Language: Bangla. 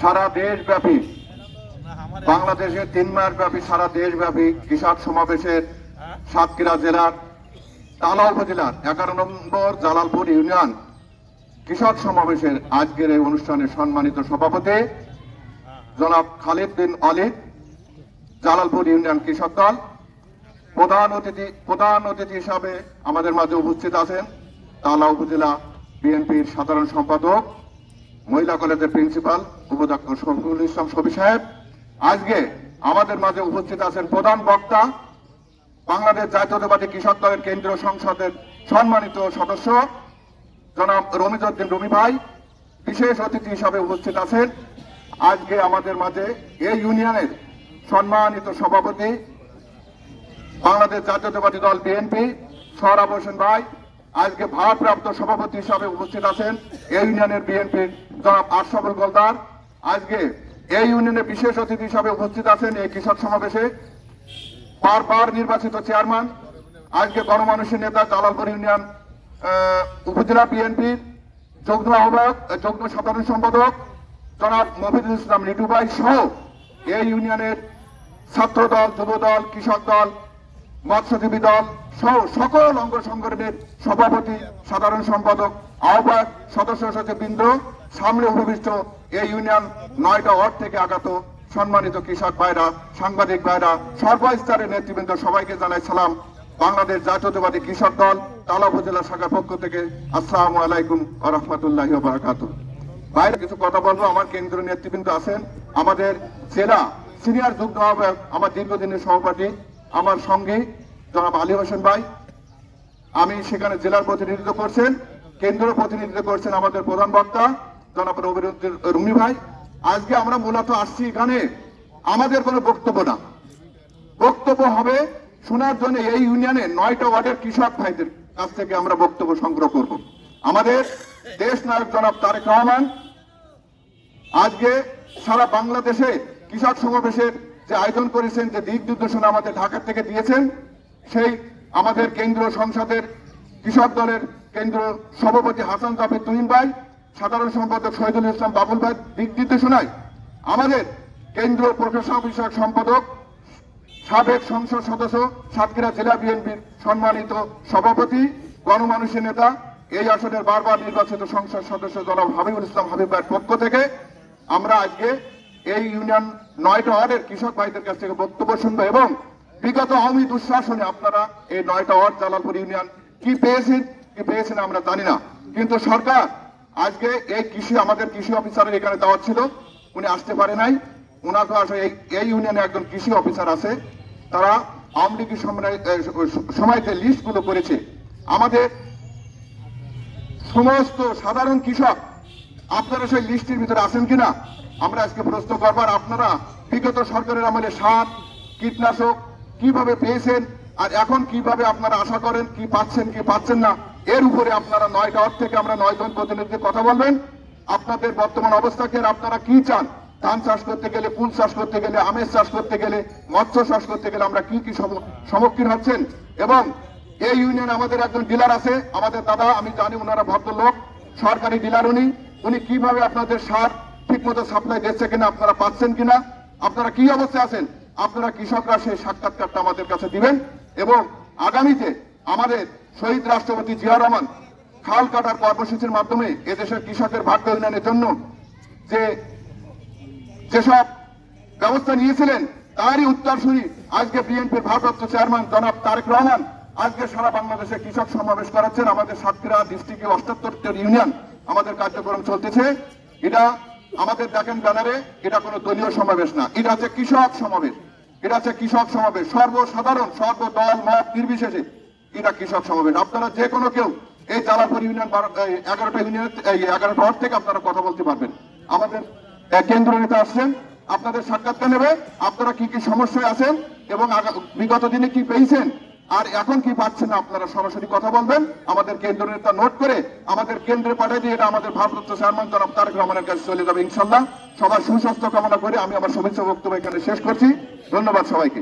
সারা দেশব্যাপী বাংলাদেশের 3 মাস ব্যাপী সারা দেশব্যাপী কৃষক সমাবেশের সাতক্ষীরা জেলার তালা উপজেলার 11 নম্বর জালালপুর ইউনিয়ন কৃষক সমাবেশের আজকের এই অনুষ্ঠানের সম্মানিত সভাপতি জনাব খালিদ বিন আলিদ, জালালপুর ইউনিয়ন কৃষক দল। প্রধান অতিথি হিসাবে আমাদের মাঝে উপস্থিত আছেন তালা উপজেলা বিএনপির সাধারণ সম্পাদক, মহিলা কলেজের প্রিন্সিপাল উপাধ্যক্ষ শফিকুল ইসলাম শফি সাহেব। আজকে আমাদের মাঝে উপস্থিত আছেন প্রধান বক্তা, বাংলাদেশ জাতীয়তাবাদী কৃষক দলের কেন্দ্রীয় সংসদের সম্মানিত সদস্য জনাব রমিজউদ্দিন রুমি ভাই। বিশেষ অতিথি হিসাবে উপস্থিত আছেন আজকে আমাদের মাঝে এই ইউনিয়নের সম্মানিত সভাপতি, বাংলাদেশ জাতীয়তাবাদী দল বিএনপি সোহরাব হোসেন ভাই। আজকে ভারপ্রাপ্ত সভাপতি হিসাবে উপস্থিত আছেন এই ইউনিয়নের বিএনপির জনাব আশরাফুল গোলদার। আজকে এই ইউনিয়নের বিশেষ অতিথি হিসাবে উপস্থিত আছেন এই কৃষক সমাবেশে বারবার নির্বাচিত চেয়ারম্যান, আজকে গণমানুষের নেতা, জালালপুর ইউনিয়ন উপজেলা বিএনপির যুগ্ম আহ্বায়ক, যুগ্ম সাধারণ সম্পাদক জনাব মফিজুল ইসলাম লিটু ভাই সহ এই ইউনিয়নের ছাত্র দল, যুব দল, কৃষক দল, মৎস্যজীবী দল সহ সকল অঙ্গ সংগঠনের সভাপতি, সাধারণ সম্পাদক, আহ্বায়ক, সদস্য সচিববৃন্দ, সামনে উপবিষ্ট এই ইউনিয়ন 9টা ওয়ার্ড থেকে আগত সম্মানিত কৃষক ভাইরা, সাংবাদিক ভাইরা, সর্বস্তরের নেতৃবৃন্দ, সবাইকে জানাই সালাম। বাংলাদেশ জাতীয়তাবাদী কৃষক দল তালা উপজেলা শাখার পক্ষ থেকে আসসালামু আলাইকুম ওয়া রাহমাতুল্লাহি ওয়া বারাকাতুহু। বাইরে কিছু কথা বলবো। আমার কেন্দ্রীয় নেতৃবৃন্দ আছেন, আমাদের জেলা সিনিয়র যুগ্ম আহ্বায়ক, আমার দীর্ঘদিনের সহপাঠী, আমার সঙ্গে জনাব আলী হোসেন ভাই। আমি সেখানে জেলার প্রতিনিধিত্ব করছেন, কেন্দ্রীয় প্রতিনিধিত্ব করছেন আমাদের প্রধান বক্তা জনাব রবিউদ্দিন রুমি ভাই। আজকে আমরা মূলত আসছি এখানে আমাদের কোনো বক্তব্য না, বক্তব্য হবে শোনার জন্য এই ইউনিয়নে 9টা ওয়ার্ডের কৃষক ভাইদের কাছ থেকে আমরা বক্তব্য সংগ্রহ করব। আমাদের দেশ নায়ক জনাব তারেক রহমান আজকে সারা বাংলাদেশে কৃষক সমাবেশের যে আয়োজন করেছেন, যে দিক নির্দেশনা আমাদের ঢাকা থেকে দিয়েছেন, সেই আমাদের কেন্দ্রীয় সংসদের কৃষক দলের কেন্দ্রীয় সভাপতি হাসান জাফর তুহিন ভাই, সাধারণ সম্পাদক শহীদুল ইসলাম বাবুল ভাই দিক নির্দেশনায় আমাদের কেন্দ্রীয় প্রশাসন বিষয়ক সম্পাদক, সাবেক সংসদ সদস্য, সাতক্ষীরা জেলা বিএনপির সম্মানিত সভাপতি, গণমানুষের নেতা, এই আসনের বারবার নির্বাচিত সংসদ সদস্য জনাব হাবিবুল ইসলাম হাবিব ভাইয়ের পক্ষ থেকে আমরা আজকে এই ইউনিয়ন 9টা ওয়ার্ডের কৃষক ভাইদের কাছ থেকে বক্তব্য শুনবো এবং বিগত আওয়ামী দুঃশাসনে আপনারা এই 9টা ওয়ার্ড জালালপুর ইউনিয়ন কি পেয়েছেন আমরা জানি না, কিন্তু সরকার আজকে এই আমাদের কৃষি অফিসারের এখানে দাওয়াত ছিল, উনি আসতে পারে নাই। ওনাকে আসলে এই ইউনিয়নে একজন কৃষি অফিসার আছে, তারা আওয়ামী লীগের সময়তে লিস্টগুলো করেছে। আমাদের সমস্ত সাধারণ কৃষক আপনারা সেই লিস্টের ভিতরে আছেন কিনা আমরা আজকে প্রশ্ন করবার। আপনারা বিগত সরকারের আমলে সার, কীটনাশক কিভাবে পেয়েছেন আর এখন কিভাবে আপনারা আশা করেন, কি পাচ্ছেন কি পাচ্ছেন না, এর উপরে আপনারা 9টা ওয়ার্ড থেকে আমরা 9 জন প্রতিনিধি কথা বলবেন। আপনাদের বর্তমান অবস্থাকে আপনারা কি চান, ধান চাষ করতে গেলে, ফুল চাষ করতে গেলে, আমের চাষ করতে গেলে, মৎস্য চাষ করতে গেলে আমরা কি কি সম্মুখীন হচ্ছেন। এবং এই ইউনিয়নে আমাদের একজন ডিলার আছে, আমাদের দাদা, আমি জানি ওনারা ভদ্রলোক, সরকারি ডিলার, উনি কিভাবে আপনাদের সার ঠিক মতো সাপ্লাই দিচ্ছে কিনা, আপনারা পাচ্ছেন কিনা, আপনারা কি অবস্থায় আছেন, আপনারা কৃষকরা সেই সাক্ষাৎকারটা আমাদের কাছে দিবেন। এবং আগামীতে আমাদের শহীদ রাষ্ট্রপতি জিয়া রহমান খাল কাটার কর্মসূচির মাধ্যমে এদেশের কৃষকের ভাগ্য উন্নয়নের জন্য যেসব ব্যবস্থা নিয়েছিলেন তারই উত্তরসূরি আজকে বিএনপির ভারপ্রাপ্ত চেয়ারম্যান জনাব তারেক রহমান আজকে সারা বাংলাদেশে কৃষক সমাবেশ করাচ্ছেন। আমাদের সাতক্ষীরা ডিস্ট্রিক্টে 78টা ইউনিয়ন আমাদের কার্যক্রম চলতেছে। এটা আমাদের দেখেন ব্যানারে, এটা কোনো দলীয় সমাবেশ না, এটা হচ্ছে কৃষক সমাবেশ। এটা হচ্ছে কৃষক সমাবেশ, সর্বসাধারণ, সর্বদল মত নির্বিশেষে এটা কৃষক সমাবেশ। আপনারা যে কোনো কেউ এই জালালপুর ইউনিয়ন 11টা ইউনিয়ন 11টা ওয়ার্ড থেকে আপনারা কথা বলতে পারবেন। আমাদের কেন্দ্রীয় নেতা আসছেন, আপনাদের সাক্ষাৎকার নেবে, আপনারা কি কি সমস্যায় আছেন এবং বিগত দিনে কি পেয়েছেন আর এখন কি পাচ্ছেন না, আপনারা সরাসরি কথা বলবেন। আমাদের কেন্দ্রীয় নেতা নোট করে আমাদের কেন্দ্রে পাঠিয়ে দিয়ে এটা আমাদের ভারপ্রাপ্ত চেয়ারম্যান জনাব তারেক রহমানের কাছে চলে যাবে ইনশাল্লাহ। সবার সুস্বাস্থ্য কামনা করে আমি আমার শুভেচ্ছা বক্তব্য এখানে শেষ করছি। ধন্যবাদ সবাইকে।